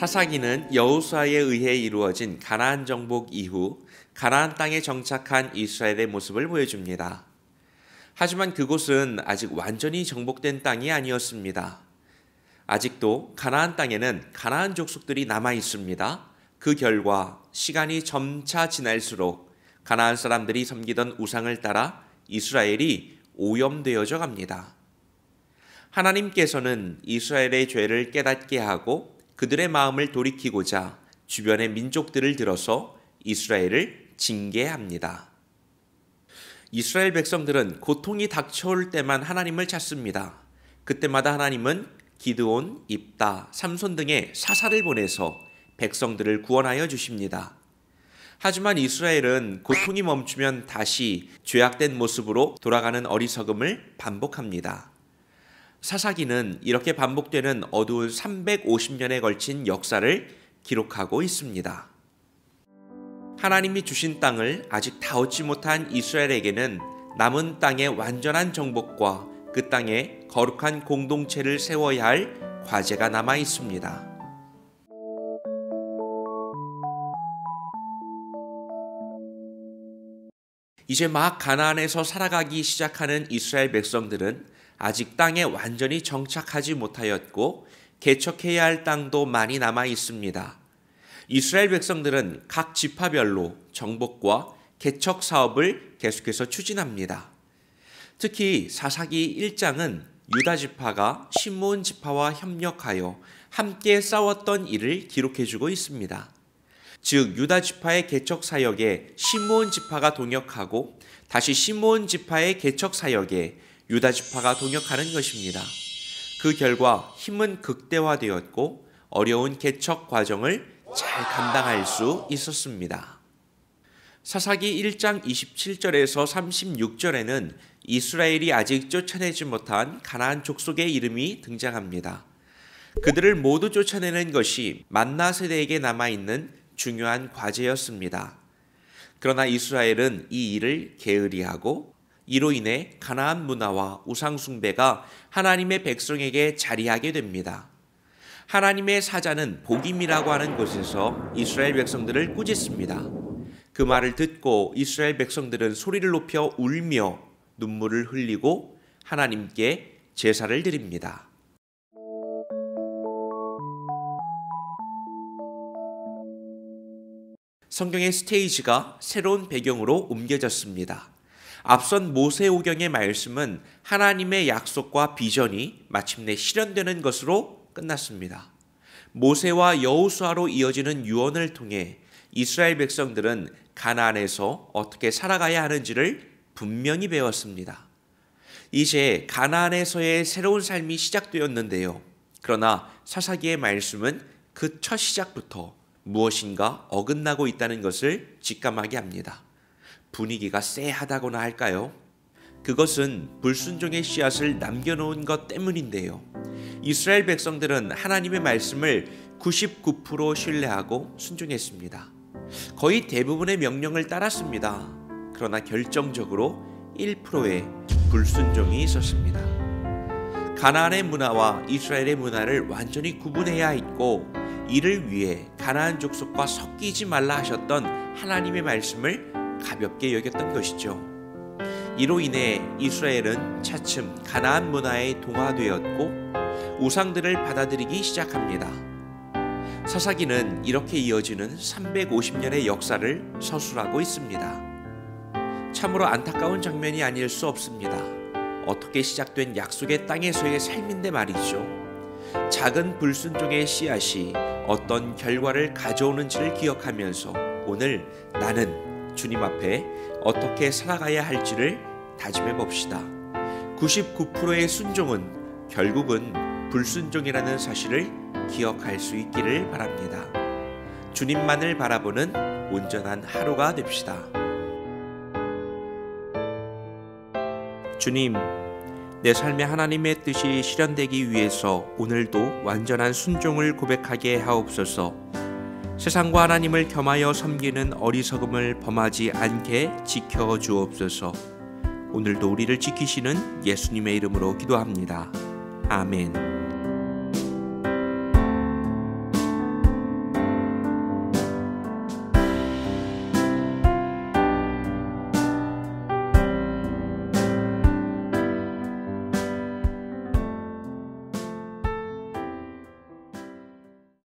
사사기는 여호수아에 의해 이루어진 가나안 정복 이후 가나안 땅에 정착한 이스라엘의 모습을 보여줍니다. 하지만 그곳은 아직 완전히 정복된 땅이 아니었습니다. 아직도 가나안 땅에는 가나안 족속들이 남아 있습니다. 그 결과 시간이 점차 지날수록 가나안 사람들이 섬기던 우상을 따라 이스라엘이 오염되어져 갑니다. 하나님께서는 이스라엘의 죄를 깨닫게 하고 그들의 마음을 돌이키고자 주변의 민족들을 들어서 이스라엘을 징계합니다. 이스라엘 백성들은 고통이 닥쳐올 때만 하나님을 찾습니다. 그때마다 하나님은 기드온, 입다, 삼손 등의 사사를 보내서 백성들을 구원하여 주십니다. 하지만 이스라엘은 고통이 멈추면 다시 죄악된 모습으로 돌아가는 어리석음을 반복합니다. 사사기는 이렇게 반복되는 어두운 350년에 걸친 역사를 기록하고 있습니다. 하나님이 주신 땅을 아직 다 얻지 못한 이스라엘에게는 남은 땅의 완전한 정복과 그 땅에 거룩한 공동체를 세워야 할 과제가 남아 있습니다. 이제 막 가나안에서 살아가기 시작하는 이스라엘 백성들은 아직 땅에 완전히 정착하지 못하였고 개척해야 할 땅도 많이 남아 있습니다. 이스라엘 백성들은 각 지파별로 정복과 개척 사업을 계속해서 추진합니다. 특히 사사기 1장은 유다 지파가 시므온 지파와 협력하여 함께 싸웠던 일을 기록해주고 있습니다. 즉 유다 지파의 개척 사역에 시므온 지파가 동역하고 다시 시므온 지파의 개척 사역에 유다 지파가 동역하는 것입니다. 그 결과 힘은 극대화되었고 어려운 개척 과정을 잘 감당할 수 있었습니다. 사사기 1장 27절에서 36절에는 이스라엘이 아직 쫓아내지 못한 가나안 족속의 이름이 등장합니다. 그들을 모두 쫓아내는 것이 만나 세대에게 남아있는 중요한 과제였습니다. 그러나 이스라엘은 이 일을 게으리하고 이로 인해 가나안 문화와 우상 숭배가 하나님의 백성에게 자리하게 됩니다. 하나님의 사자는 복임이라고 하는 곳에서 이스라엘 백성들을 꾸짖습니다. 그 말을 듣고 이스라엘 백성들은 소리를 높여 울며 눈물을 흘리고 하나님께 제사를 드립니다. 성경의 스테이지가 새로운 배경으로 옮겨졌습니다. 앞선 모세오경의 말씀은 하나님의 약속과 비전이 마침내 실현되는 것으로 끝났습니다. 모세와 여호수아로 이어지는 유언을 통해 이스라엘 백성들은 가나안에서 어떻게 살아가야 하는지를 분명히 배웠습니다. 이제 가나안에서의 새로운 삶이 시작되었는데요. 그러나 사사기의 말씀은 그 첫 시작부터 무엇인가 어긋나고 있다는 것을 직감하게 합니다. 분위기가 쎄하다고나 할까요? 그것은 불순종의 씨앗을 남겨놓은 것 때문인데요. 이스라엘 백성들은 하나님의 말씀을 99% 신뢰하고 순종했습니다. 거의 대부분의 명령을 따랐습니다. 그러나 결정적으로 1%의 불순종이 있었습니다. 가나안의 문화와 이스라엘의 문화를 완전히 구분해야 했고 이를 위해 가나안 족속과 섞이지 말라 하셨던 하나님의 말씀을 가볍게 여겼던 것이죠. 이로 인해 이스라엘은 차츰 가나안 문화에 동화되었고 우상들을 받아들이기 시작합니다. 사사기는 이렇게 이어지는 350년의 역사를 서술하고 있습니다. 참으로 안타까운 장면이 아닐 수 없습니다. 어떻게 시작된 약속의 땅에서의 삶인데 말이죠. 작은 불순종의 씨앗이 어떤 결과를 가져오는지를 기억하면서 오늘 나는 주님 앞에 어떻게 살아가야 할지를 다짐해 봅시다. 99%의 순종은 결국은 불순종이라는 사실을 기억할 수 있기를 바랍니다. 주님만을 바라보는 온전한 하루가 됩시다. 주님, 내 삶에 하나님의 뜻이 실현되기 위해서 오늘도 완전한 순종을 고백하게 하옵소서. 세상과 하나님을 겸하여 섬기는 어리석음을 범하지 않게 지켜주옵소서. 오늘도 우리를 지키시는 예수님의 이름으로 기도합니다. 아멘.